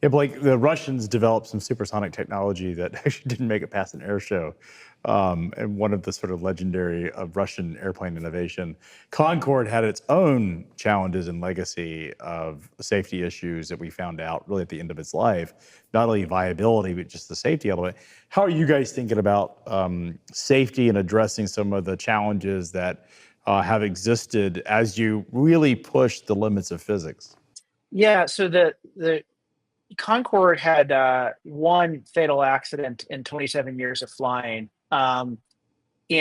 Yeah, Blake, the Russians developed some supersonic technology that actually didn't make it past an air show. And one of the sort of legendary of Russian airplane innovation. Concorde had its own challenges and legacy of safety issues that we found out really at the end of its life, not only viability, but just the safety element. How are you guys thinking about safety and addressing some of the challenges that have existed as you really push the limits of physics? Yeah, so the Concorde had one fatal accident in 27 years of flying. For a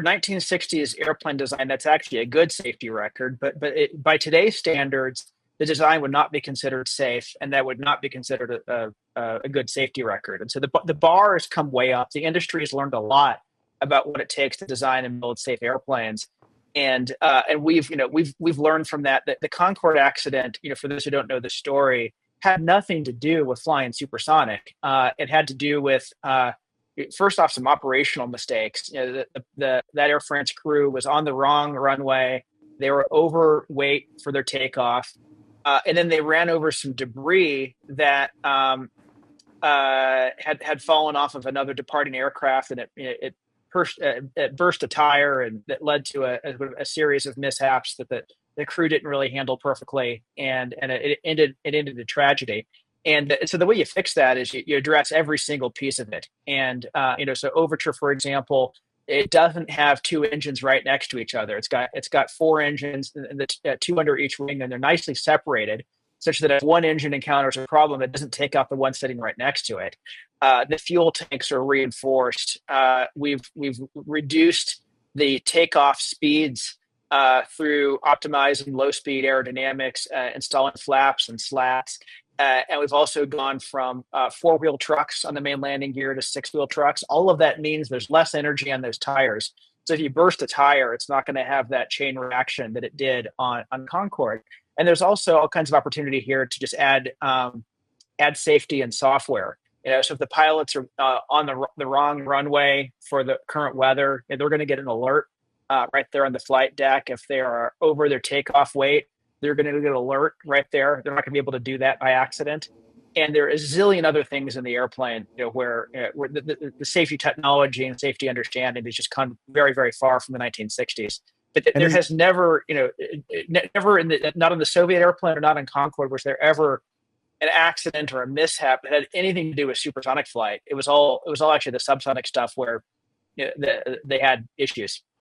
1960s airplane design, that's actually a good safety record. By today's standards, the design would not be considered safe, and that would not be considered a good safety record. And so the bar has come way up. The industry has learned a lot about what it takes to design and build safe airplanes. And we've learned from that the Concorde accident, for those who don't know the story, had nothing to do with flying supersonic. It had to do with first off some operational mistakes. That Air France crew was on the wrong runway. They were overweight for their takeoff, and then they ran over some debris that had fallen off of another departing aircraft, and it burst a tire, and that led to a series of mishaps that the crew didn't really handle perfectly, and it ended in tragedy. And so the way you fix that is you address every single piece of it. And so Overture, for example, it doesn't have two engines right next to each other. It's got four engines, and the two under each wing, and they're nicely separated, such that if one engine encounters a problem, it doesn't take out the one sitting right next to it. The fuel tanks are reinforced. We've reduced the takeoff speeds through optimizing low speed aerodynamics, installing flaps and slats. And we've also gone from four-wheel trucks on the main landing gear to six-wheel trucks. All of that means there's less energy on those tires. So if you burst a tire, it's not going to have that chain reaction that it did on Concorde. And there's also all kinds of opportunity here to just add safety and software. So if the pilots are on the wrong runway for the current weather, they're going to get an alert right there on the flight deck. If they are over their takeoff weight, they're going to get an alert right there. They're not going to be able to do that by accident. And there is a zillion other things in the airplane, where the safety technology and safety understanding has just come very, very far from the 1960s. But And there is has never, never not on the Soviet airplane or not in Concorde was there ever an accident or a mishap that had anything to do with supersonic flight. It was all actually the subsonic stuff where they had issues.